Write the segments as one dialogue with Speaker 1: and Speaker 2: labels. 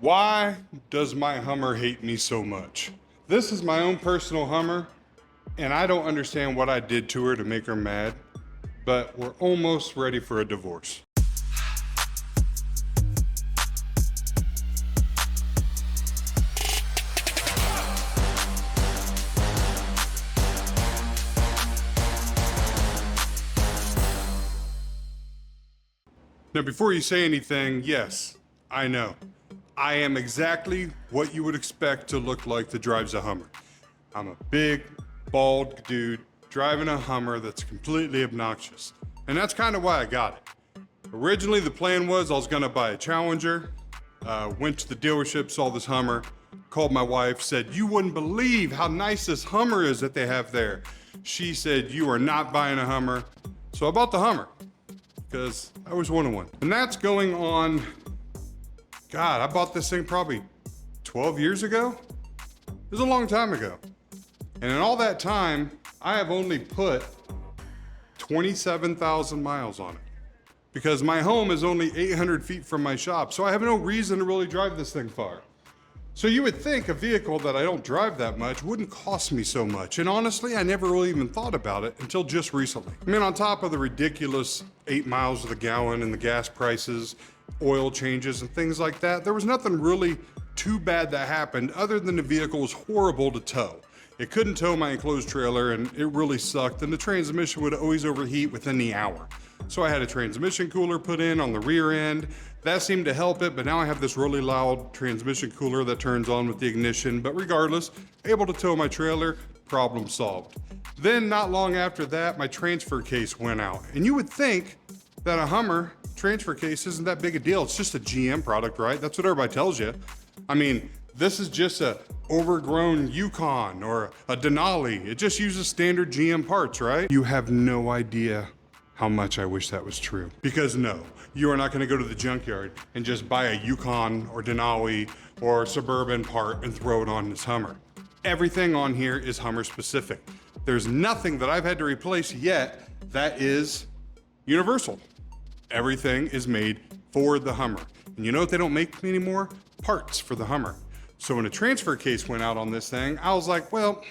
Speaker 1: Why does my Hummer hate me so much? This is my own personal Hummer, and I don't understand what I did to her to make her mad, but we're almost ready for a divorce. Now, before you say anything, yes, I know. I am exactly what you would expect to look like that drives a Hummer. I'm a big, bald dude driving a Hummer that's completely obnoxious. And that's kind of why I got it. Originally, the plan was I was gonna buy a Challenger, went to the dealership, saw this Hummer, called my wife, said, "You wouldn't believe how nice this Hummer is that they have there." She said, "You are not buying a Hummer." So I bought the Hummer, because I always wanted one. And that's going on, God, I bought this thing probably 12 years ago? It was a long time ago. And in all that time, I have only put 27,000 miles on it. Because my home is only 800 feet from my shop, so I have no reason to really drive this thing far. So you would think a vehicle that I don't drive that much wouldn't cost me so much. And honestly, I never really even thought about it until just recently. I mean, on top of the ridiculous 8 miles to the gallon and the gas prices, oil changes and things like that, there was nothing really too bad that happened other than the vehicle was horrible to tow. It couldn't tow my enclosed trailer and it really sucked, and the transmission would always overheat within the hour. So I had a transmission cooler put in on the rear end. That seemed to help it, but now I have this really loud transmission cooler that turns on with the ignition. But regardless, able to tow my trailer, problem solved. Then not long after that, my transfer case went out. And you would think that a Hummer transfer case isn't that big a deal. It's just a GM product, right? That's what everybody tells you. I mean, this is just a overgrown Yukon or a Denali. It just uses standard GM parts, right? You have no idea how much I wish that was true. Because no, you are not gonna go to the junkyard and just buy a Yukon or Denali or Suburban part and throw it on this Hummer. Everything on here is Hummer specific. There's nothing that I've had to replace yet that is universal. Everything is made for the Hummer. And you know what they don't make anymore? Parts for the Hummer. So when a transfer case went out on this thing, I was like, well,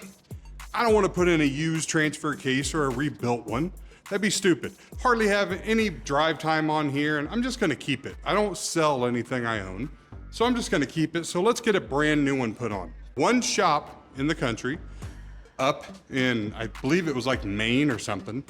Speaker 1: I don't want to put in a used transfer case or a rebuilt one. That'd be stupid. Hardly have any drive time on here, and I'm just gonna keep it. I don't sell anything I own, so I'm just gonna keep it. So let's get a brand new one put on. One shop in the country, up in, I believe it was like Maine or something,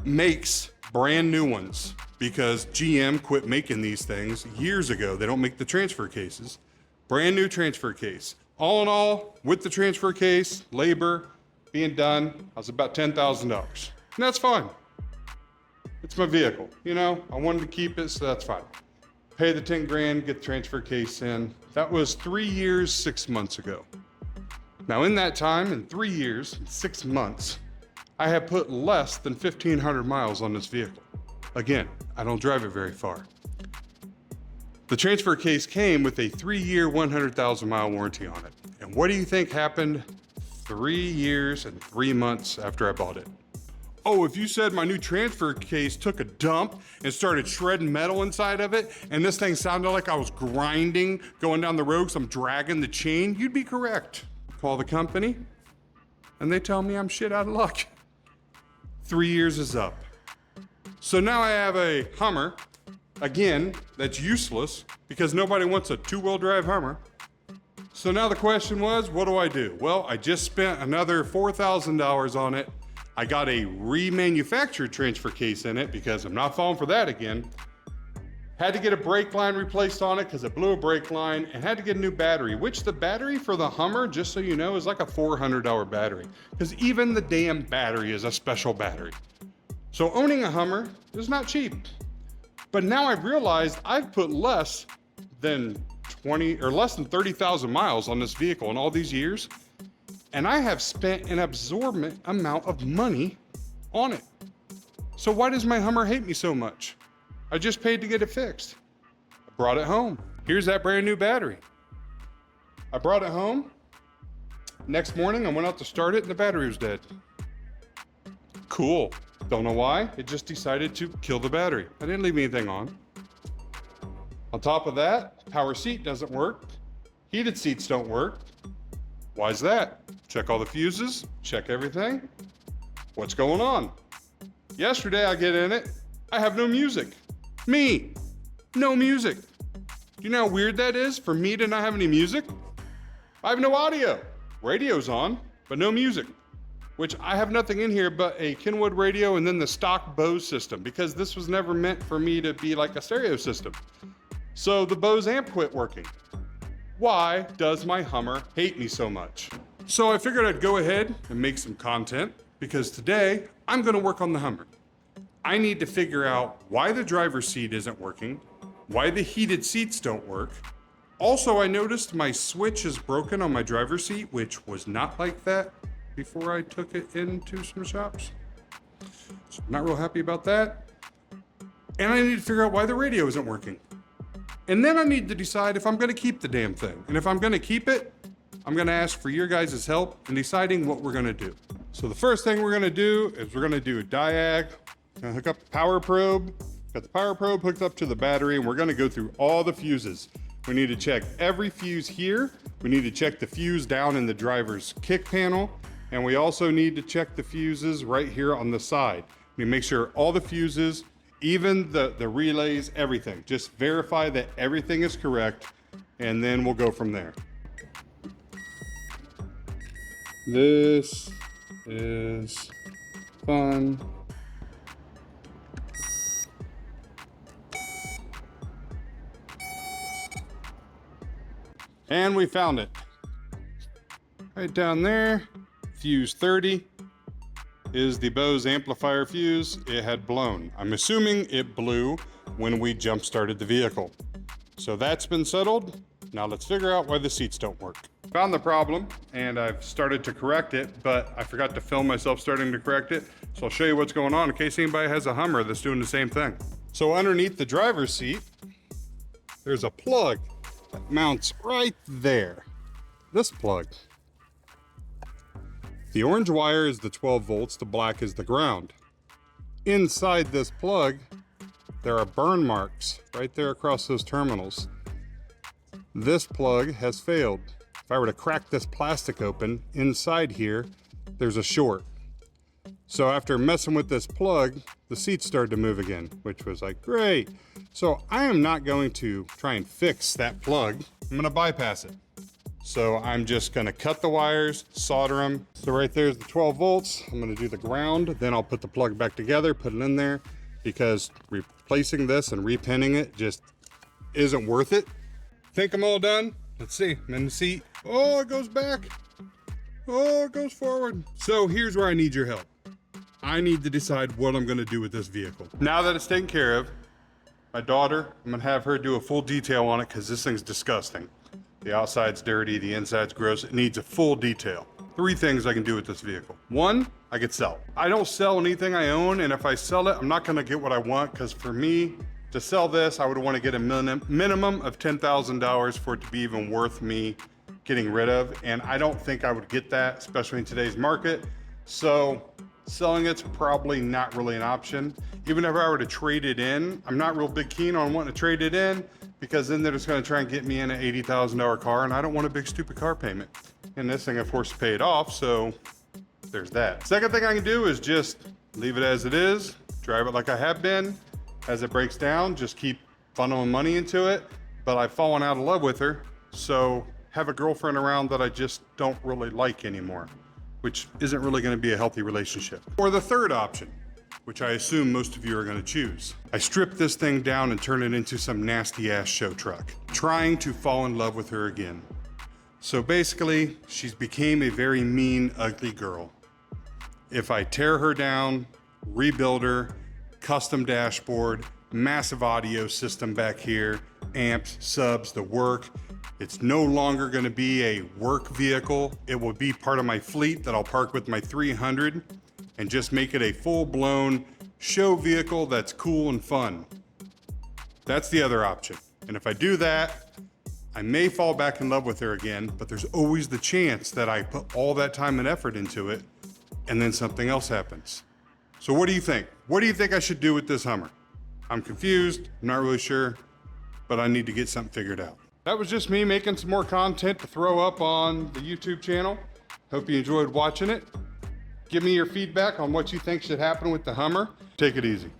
Speaker 1: makes brand new ones because GM quit making these things years ago. They don't make the transfer cases. Brand new transfer case. All in all, with the transfer case, labor, being done, I was about $10,000. And that's fine. It's my vehicle, you know? I wanted to keep it, so that's fine. Pay the 10 grand, get the transfer case in. That was 3 years, 6 months ago. Now in that time, in 3 years, 6 months, I have put less than 1,500 miles on this vehicle. Again, I don't drive it very far. The transfer case came with a 3-year, 100,000 mile warranty on it. And what do you think happened 3 years and 3 months after I bought it? Oh, if you said my new transfer case took a dump and started shredding metal inside of it, and this thing sounded like I was grinding going down the road because I'm dragging the chain, you'd be correct. Call the company, and they tell me I'm shit out of luck. 3 years is up. So now I have a Hummer, again, that's useless because nobody wants a 2-wheel drive Hummer. So now the question was, what do I do? Well, I just spent another $4,000 on it. I got a remanufactured transfer case in it because I'm not falling for that again. Had to get a brake line replaced on it because it blew a brake line, and had to get a new battery, which the battery for the Hummer, just so you know, is like a $400 battery because even the damn battery is a special battery. So owning a Hummer is not cheap. But now I've realized I've put less than 30,000 miles on this vehicle in all these years. And I have spent an absorbent amount of money on it. So why does my Hummer hate me so much? I just paid to get it fixed. I brought it home. Here's that brand new battery. I brought it home. Next morning, I went out to start it and the battery was dead. Cool. Don't know why. It just decided to kill the battery. I didn't leave anything on. On top of that, power seat doesn't work. Heated seats don't work. Why is that? Check all the fuses, check everything. What's going on? Yesterday I get in it, I have no music. Me, no music. Do you know how weird that is for me to not have any music? I have no audio. Radio's on, but no music. Which I have nothing in here but a Kenwood radio and then the stock Bose system, because this was never meant for me to be like a stereo system. So the Bose amp quit working. Why does my Hummer hate me so much? So I figured I'd go ahead and make some content, because today I'm gonna work on the Hummer. I need to figure out why the driver's seat isn't working, why the heated seats don't work. Also, I noticed my switch is broken on my driver's seat, which was not like that before I took it into some shops. So I'm not real happy about that. And I need to figure out why the radio isn't working. And then I need to decide if I'm gonna keep the damn thing. And if I'm gonna keep it, I'm gonna ask for your guys' help in deciding what we're gonna do. So the first thing we're gonna do is we're gonna do a diag. Gonna hook up the power probe. Got the power probe hooked up to the battery, and we're gonna go through all the fuses. We need to check every fuse here. We need to check the fuse down in the driver's kick panel. And we also need to check the fuses right here on the side. We make sure all the fuses, even the relays, everything. Just verify that everything is correct, and then we'll go from there. This is fun. And we found it. Right down there, fuse 30. Is the Bose amplifier fuse. It had blown. I'm assuming it blew when we jump started the vehicle. So that's been settled. Now let's figure out why the seats don't work. Found the problem and I've started to correct it, but I forgot to film myself starting to correct it. So I'll show you what's going on in case anybody has a Hummer that's doing the same thing. So underneath the driver's seat, there's a plug that mounts right there. This plug. The orange wire is the 12 volts, the black is the ground. Inside this plug, there are burn marks right there across those terminals. This plug has failed. If I were to crack this plastic open, inside here, there's a short. So after messing with this plug, the seats started to move again, which was like, great. So I am not going to try and fix that plug. I'm gonna bypass it. So I'm just gonna cut the wires, solder them. So right there's the 12 volts. I'm gonna do the ground, then I'll put the plug back together, put it in there, because replacing this and repinning it just isn't worth it. Think I'm all done? Let's see, I'm in the seat. Oh, it goes back. Oh, it goes forward. So here's where I need your help. I need to decide what I'm gonna do with this vehicle. Now that it's taken care of, my daughter, I'm gonna have her do a full detail on it because this thing's disgusting. The outside's dirty, the inside's gross. It needs a full detail. 3 things I can do with this vehicle. 1, I could sell it. I don't sell anything I own, and if I sell it, I'm not gonna get what I want, because for me, to sell this, I would want to get a minimum of $10,000 for it to be even worth me getting rid of, and I don't think I would get that, especially in today's market. So selling it's probably not really an option. Even if I were to trade it in, I'm not real big keen on wanting to trade it in, because then they're just gonna try and get me in an $80,000 car, and I don't want a big stupid car payment. And this thing, of course, is paid off, so there's that. Second thing I can do is just leave it as it is, drive it like I have been. As it breaks down, just keep funneling money into it. But I've fallen out of love with her, so have a girlfriend around that I just don't really like anymore, which isn't really gonna be a healthy relationship. Or the third option, which I assume most of you are gonna choose. I strip this thing down and turn it into some nasty ass show truck, trying to fall in love with her again. So basically, she's became a very mean, ugly girl. If I tear her down, rebuild her, custom dashboard, massive audio system back here, amps, subs, the work, it's no longer gonna be a work vehicle. It will be part of my fleet that I'll park with my 300 and just make it a full-blown show vehicle that's cool and fun. That's the other option. And if I do that, I may fall back in love with her again, but there's always the chance that I put all that time and effort into it and then something else happens. So what do you think? What do you think I should do with this Hummer? I'm confused, I'm not really sure. but I need to get something figured out. That was just me making some more content to throw up on the YouTube channel. Hope you enjoyed watching it. Give me your feedback on what you think should happen with the Hummer. Take it easy.